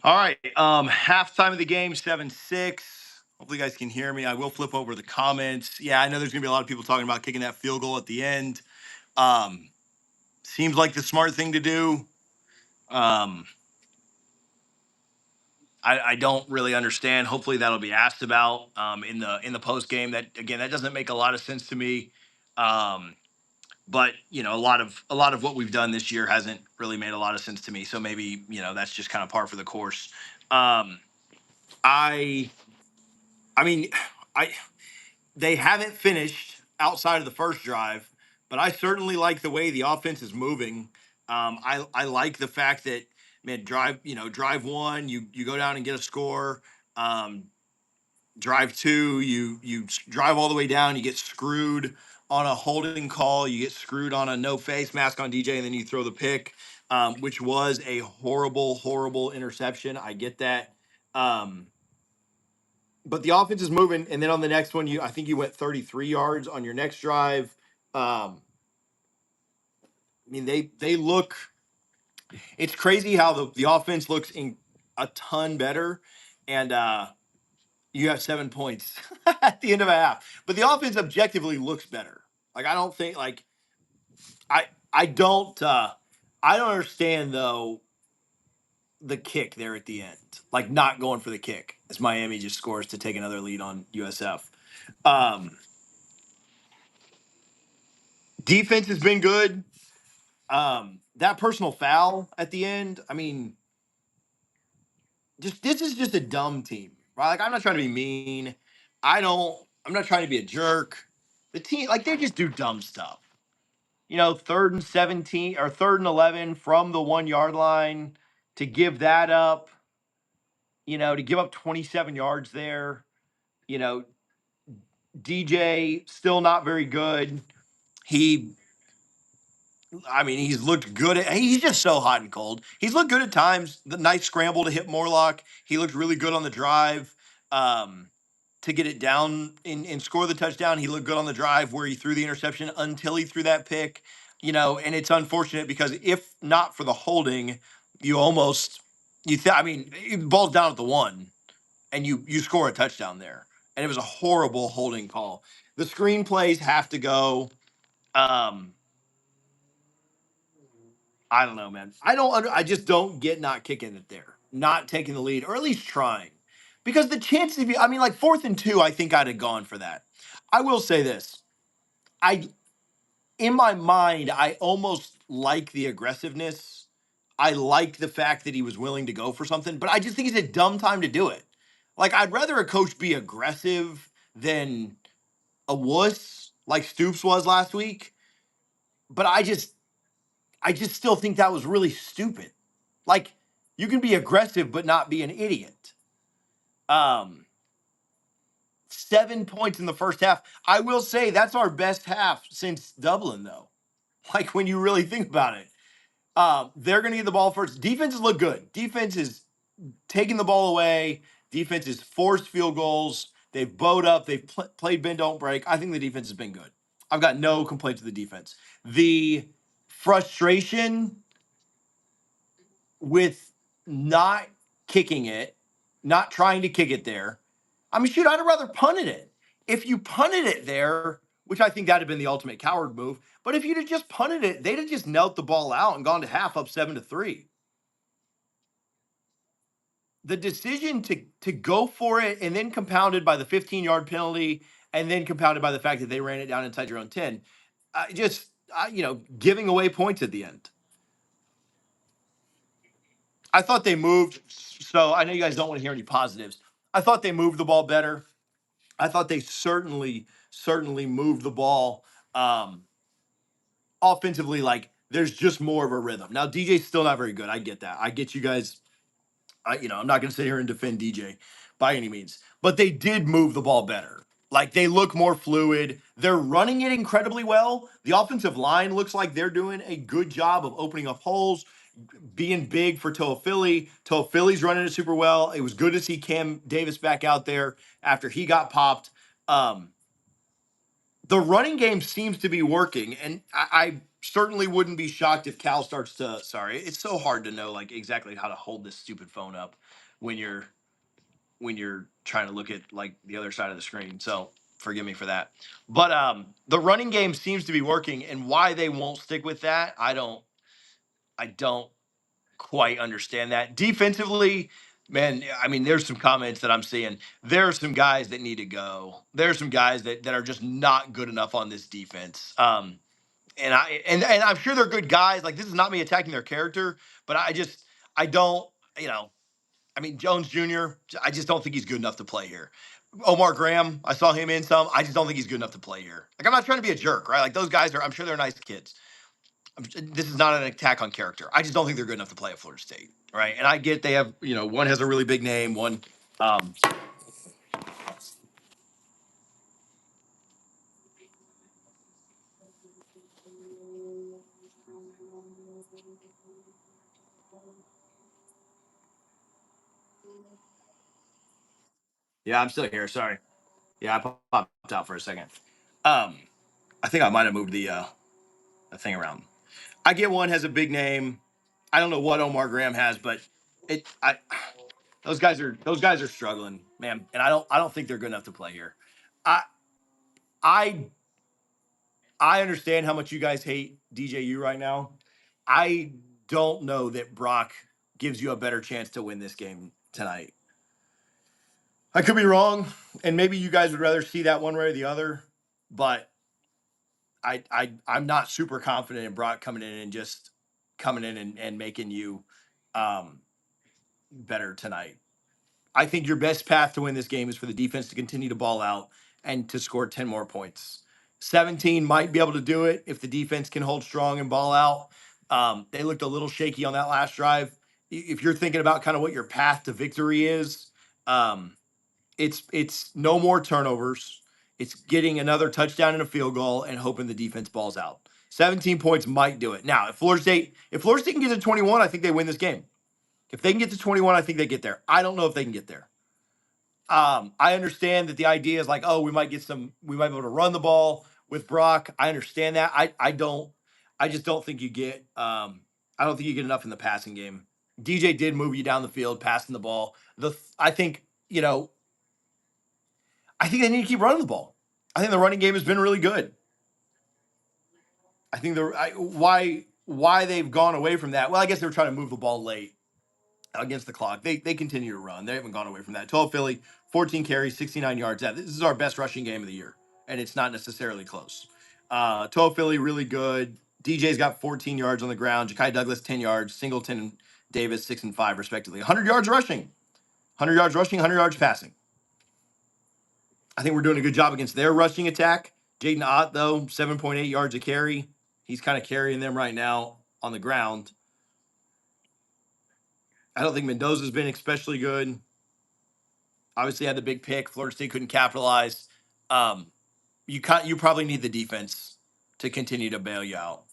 All right. Halftime of the game, 7-6. Hopefully, you guys can hear me. I will flip over the comments. Yeah, I know there's going to be a lot of people talking about kicking that field goal at the end. Um, Seems like the smart thing to do. Um, I don't really understand. Hopefully, that'll be asked about in the post game. That doesn't make a lot of sense to me. Um, but a lot of what we've done this year hasn't really made a lot of sense to me. So maybe that's just kind of par for the course. Um, I I mean, I they haven't finished outside of the first drive, but I certainly like the way the offense is moving. I like the fact that, man, drive one, you go down and get a score. Um, Drive two, you drive all the way down, you get screwed on a holding call, you get screwed on a no face mask on DJ, and then you throw the pick, which was a horrible, horrible interception. I get that. Um, but the offense is moving, and then on the next one, I think you went 33 yards on your next drive. I mean, they look. It's crazy how the offense looks in a ton better, and you have 7 points at the end of a half. But the offense objectively looks better. Like, I don't think I I don't uh, I don't understand though the kick there at the end, like not going for the kick as Miami just scores to take another lead on USF. Um, Defense has been good. That personal foul at the end, I mean, just this is just a dumb team, right? Like, I'm not trying to be mean. I'm not trying to be a jerk. The team, like, they just do dumb stuff. 3rd and 17 or 3rd and 11 from the 1 yard line to give that up, to give up 27 yards there. You know, DJ still not very good. He I mean, he's looked good. He's just so hot and cold. He's looked good at times. The nice scramble to hit Morlock. He looked really good on the drive to get it down and score the touchdown. He looked good on the drive where he threw the interception until he threw that pick. And it's unfortunate because if not for the holding, you almost I mean, it ball's down at the one, and you score a touchdown there, and it was a horrible holding call. The screenplays have to go. Um, I don't know, man. I just don't get not kicking it there, not taking the lead, or at least trying. Because the chances of I mean, like 4th and 2, I think I'd have gone for that. I will say this. I In my mind, I almost like the aggressiveness. I like the fact that he was willing to go for something, but I just think it's a dumb time to do it. Like, I'd rather a coach be aggressive than a wuss like Stoops was last week. But I just still think that was really stupid. Like, you can be aggressive but not be an idiot. Um, 7 points in the first half. I will say that's our best half since Dublin, though. Like, when you really think about it, they're going to get the ball first. Defenses look good. Defense is taking the ball away. Defense is forced field goals. They've bowed up. They've played bend don't break. I think the defense has been good. I've got no complaints with the defense. The frustration with not kicking it, not trying to kick it there. I mean, shoot, I'd have rather punted it. If you punted it there, which I think that'd have been the ultimate coward move, but if you'd have just punted it, they'd have just knelt the ball out and gone to half up 7-3. The decision to go for it, and then compounded by the 15-yard penalty, and then compounded by the fact that they ran it down inside your own 10, giving away points at the end. I thought they moved. So I know you guys don't want to hear any positives. I thought they moved the ball better. I thought they certainly moved the ball offensively. Like, there's just more of a rhythm. Now DJ's still not very good. I get that. I get you guys. I'm not going to sit here and defend DJ by any means, but they did move the ball better. Like, they look more fluid. They're running it incredibly well. The offensive line looks like they're doing a good job of opening up holes, being big for Toa-Philly. Toa-Philly's running it super well. It was good to see Cam Davis back out there after he got popped. The running game seems to be working, and I certainly wouldn't be shocked if Cal starts to. Sorry, it's so hard to know like exactly how to hold this stupid phone up when you're trying to look at like the other side of the screen. So forgive me for that. But the running game seems to be working, and why they won't stick with that, I don't quite understand that. Defensively, man, I mean, there's some comments that I'm seeing. There are some guys that need to go. There's some guys that are just not good enough on this defense. And I'm sure they're good guys. Like this is not me attacking their character, but I don't, you know, I mean Jones Jr. I just don't think he's good enough to play here. Omar Graham, I saw him in some. I just don't think he's good enough to play here. Like I'm not trying to be a jerk, right? Like those guys are. I'm sure they're nice kids. This is not an attack on character. I just don't think they're good enough to play at Florida State, right? And I get they have, one has a really big name, one. Um, yeah, I'm still here. Sorry. Yeah, I popped out for a second. Um, I think I might have moved the thing around. I get one has a big name. I don't know what Omar Graham has, but it I those guys are struggling, man, and I don't think they're good enough to play here. I I I understand how much you guys hate DJU right now. I don't know that Brock gives you a better chance to win this game tonight. I could be wrong, and maybe you guys would rather see that one way or the other, but I'm not super confident in Brock coming in and just coming in and making you um, better tonight. I think your best path to win this game is for the defense to continue to ball out and to score 10 more points. 17 might be able to do it if the defense can hold strong and ball out. They looked a little shaky on that last drive. If you're thinking about kind of what your path to victory is, um, it's no more turnovers. It's getting another touchdown and a field goal and hoping the defense balls out. 17 points might do it. Now, if Florida State can get to 21, I think they win this game. If they can get to 21, I think they get there. I don't know if they can get there. I understand that the idea is like, oh, we might be able to run the ball with Brock. I understand that. I just don't think you get, I don't think you get enough in the passing game. DJ did move you down the field, passing the ball. I think, I think they need to keep running the ball. I think the running game has been really good. I think why they've gone away from that. Well, I guess they were trying to move the ball late against the clock. They continue to run. They haven't gone away from that. 12 Philly, 14 carries, 69 yards. This is our best rushing game of the year, and it's not necessarily close. 12 Philly, really good. DJ's got 14 yards on the ground. Ja'Kai Douglas, 10 yards. Singleton and Davis, 6 and 5, respectively. 100 yards rushing. 100 yards rushing, 100 yards passing. I think we're doing a good job against their rushing attack. Jaden Ott, though, 7.8 yards a carry. He's kind of carrying them right now on the ground. I don't think Mendoza's been especially good. Obviously had the big pick. Florida State couldn't capitalize. Um, you probably need the defense to continue to bail you out.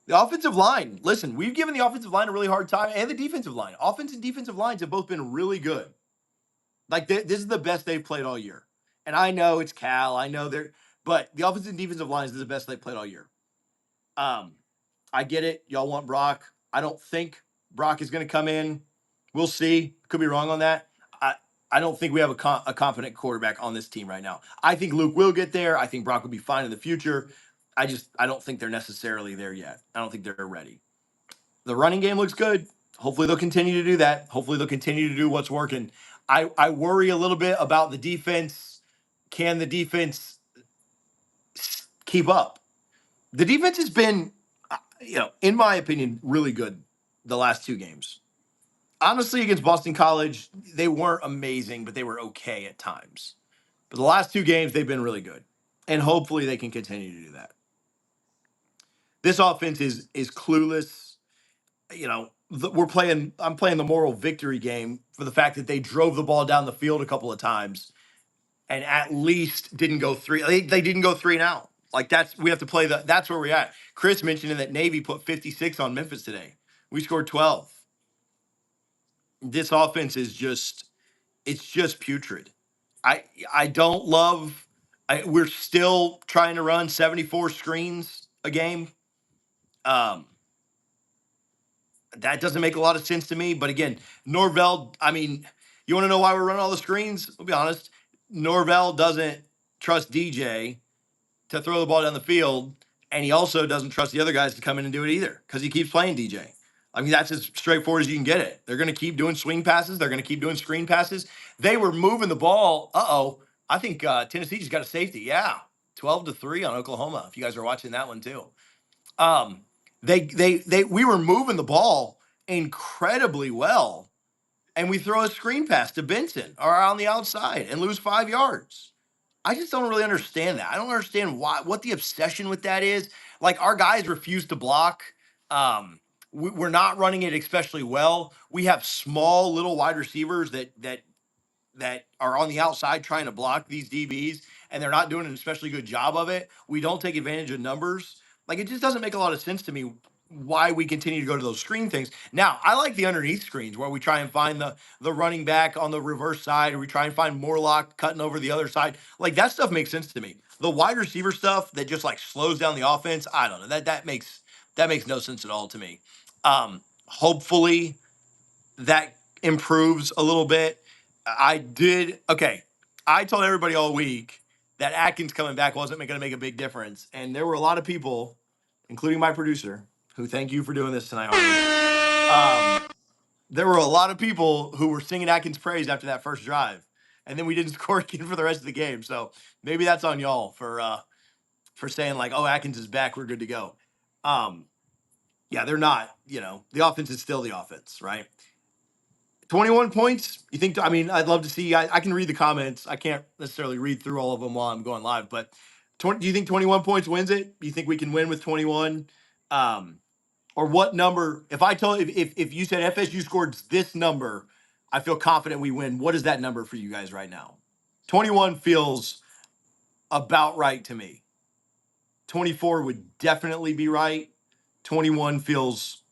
The offensive line. Listen, we've given the offensive line a really hard time, and the defensive line. Offense and defensive lines have both been really good. Like this is the best they've played all year. And I know it's Cal. I know but the offensive and defensive lines is the best they've played all year. Um, I get it. Y'all want Brock. I don't think Brock is going to come in. We'll see. Could be wrong on that. I don't think we have a competent quarterback on this team right now. I think Luke will get there. I think Brock will be fine in the future. I don't think they're necessarily there yet. I don't think they're ready. The running game looks good. Hopefully they'll continue to do that. Hopefully they'll continue to do what's working. I worry a little bit about the defense. Can the defense keep up? The defense has been, in my opinion, really good the last two games. Honestly, against Boston College, they weren't amazing, but they were okay at times. But the last two games, they've been really good. And hopefully they can continue to do that. This offense is clueless. I'm playing the moral victory game for the fact that they drove the ball down the field a couple of times and at least didn't go three. They didn't go three and out. Like we have to play that's where we're at. Chris mentioned that Navy put 56 on Memphis today. We scored 12. This offense is it's just putrid. I don't love. We're still trying to run 74 screens a game. Um, that doesn't make a lot of sense to me. But again, Norvell, I mean, you want to know why we're running all the screens? I'll be honest. Norvell doesn't trust DJ to throw the ball down the field, and he also doesn't trust the other guys to come in and do it either because he keeps playing DJ. I mean, that's as straightforward as you can get it. They're going to keep doing swing passes. They're going to keep doing screen passes. They were moving the ball. I think Tennessee just got a safety. Yeah, 12-3 on Oklahoma. If you guys are watching that one too. Um, we were moving the ball incredibly well, and we throw a screen pass to Benson or on the outside and lose 5 yards. I just don't really understand that. I don't understand what the obsession with that is. Like our guys refuse to block. We're not running it especially well. We have small little wide receivers that are on the outside trying to block these DBs, and they're not doing an especially good job of it. We don't take advantage of numbers. Like it just doesn't make a lot of sense to me why we continue to go to those screen things. Now, I like the underneath screens where we try and find the running back on the reverse side, or we try and find Morlock cutting over the other side. Like that stuff makes sense to me. The wide receiver stuff that just like slows down the offense, I don't know. That makes no sense at all to me. Hopefully that improves a little bit. I did. Okay. I told everybody all week that Atkins coming back wasn't going to make a big difference. And there were a lot of people, including my producer, who thank you for doing this tonight, Harvey. There were a lot of people who were singing Atkins praise after that first drive. And then we didn't score again for the rest of the game. So maybe that's on y'all for saying like, oh, Atkins is back. We're good to go. Yeah, they're not, the offense is still the offense, right? 21 points. You think, I mean, I'd love to see, I can read the comments. I can't necessarily read through all of them while I'm going live, but do you think 21 points wins it? Do you think we can win with 21? Or what number, if you said FSU scored this number, I feel confident we win. What is that number for you guys right now? 21 feels about right to me. 24 would definitely be right. 21 feels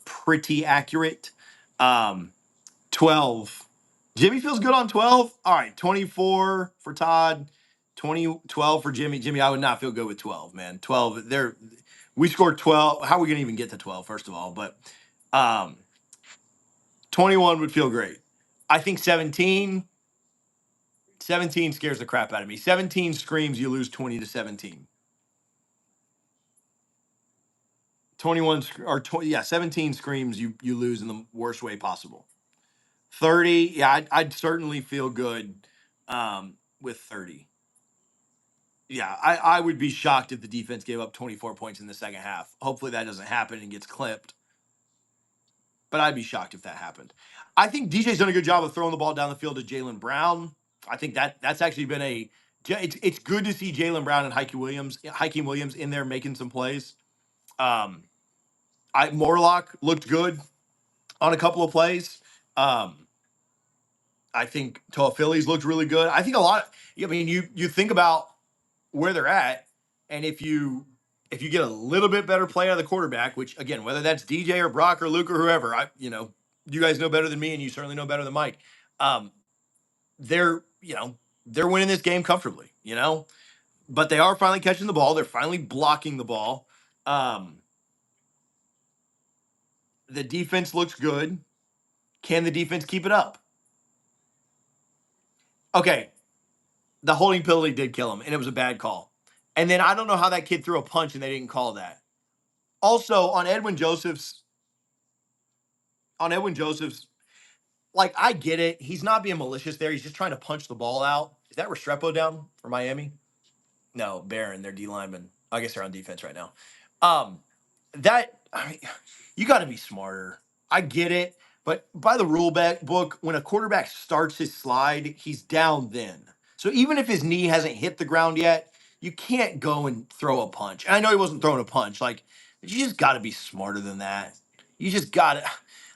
pretty accurate. 12. Jimmy feels good on 12. All right, 24 for Todd, 12 for Jimmy. Jimmy, I would not feel good with 12, man. 12, we scored 12. How are we going to even get to 12, first of all? But 21 would feel great. I think 17 scares the crap out of me. 17 screams you lose 20-17. 17 screams you lose in the worst way possible. 30, yeah, I'd certainly feel good with 30. Yeah, I would be shocked if the defense gave up 24 points in the second half. Hopefully that doesn't happen and gets clipped. But I'd be shocked if that happened. I think DJ's done a good job of throwing the ball down the field to Jalen Brown. I think that's actually been it's good to see Jalen Brown and Hakeem Williams in there making some plays. Morlock looked good on a couple of plays. I think Toa Phillies looked really good. I think you think about where they're at, and if you get a little bit better play out of the quarterback, which again, whether that's DJ or Brock or Luke or whoever, you guys know better than me, and you certainly know better than Mike. They're winning this game comfortably, but they are finally catching the ball. They're finally blocking the ball. The defense looks good. Can the defense keep it up? Okay, the holding penalty did kill him, and it was a bad call. And then I don't know how that kid threw a punch and they didn't call that. Also, on Edwin Joseph's, like, I get it. He's not being malicious there. He's just trying to punch the ball out. Is that Restrepo down for Miami? No, Barron, they're D linemen. I guess they're on defense right now. You got to be smarter. I get it. But by the book, when a quarterback starts his slide, he's down then. So even if his knee hasn't hit the ground yet, you can't go and throw a punch. And I know he wasn't throwing a punch. Like, you just got to be smarter than that. You just got to.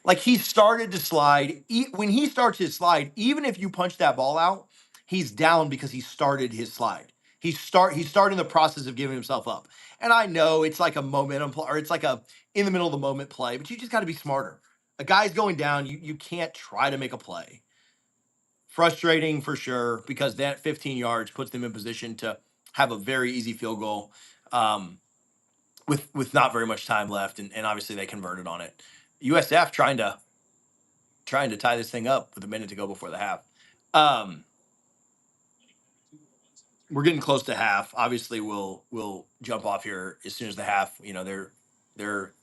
Like, he started to slide. When he starts his slide, even if you punch that ball out, he's down because he started his slide. He's starting the process of giving himself up. And I know it's like a momentum play, or it's like a in the middle of the moment play, but you just got to be smarter. A guy's going down, you can't try to make a play. Frustrating for sure, because that 15 yards puts them in position to have a very easy field goal. with not very much time left, and obviously they converted on it. USF trying to tie this thing up with a minute to go before the half. Um, we're getting close to half. Obviously, we'll jump off here as soon as the half. They're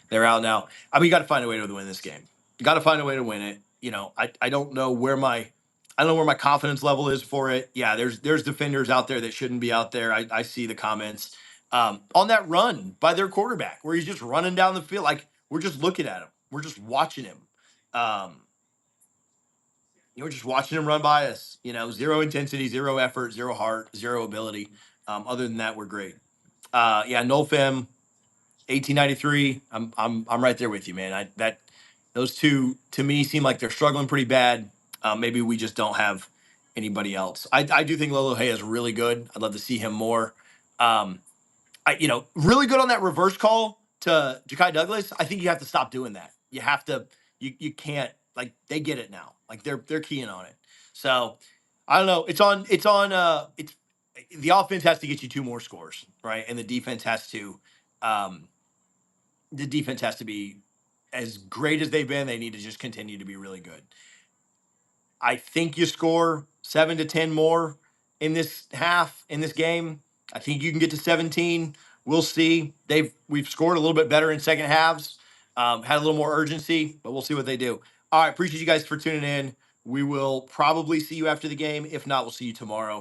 they're out now. I mean, you got to find a way to win this game. You got to find a way to win it. I don't know where my confidence level is for it. Yeah, there's defenders out there that shouldn't be out there. I see the comments on that run by their quarterback where he's just running down the field. Like we're just looking at him. We're just watching him. Um, we're just watching him run by us. Zero intensity, zero effort, zero heart, zero ability. Other than that, we're great. Yeah, Nolfem, 1893. I'm right there with you, man. Those two to me seem like they're struggling pretty bad. Maybe we just don't have anybody else. I do think Lolo Hay is really good. I'd love to see him more. Um, really good on that reverse call to Ja'Kai Douglas. I think you have to stop doing that. You have to. You can't, like, they get it now. Like they're keying on it. So I don't know. It's the offense has to get you two more scores, right? And um, the defense has to be as great as they've been. They need to just continue to be really good. I think you score 7 to 10 more in this half, in this game. I think you can get to 17. We'll see. We've scored a little bit better in second halves, had a little more urgency, but we'll see what they do. All right, appreciate you guys for tuning in. We will probably see you after the game. If not, we'll see you tomorrow.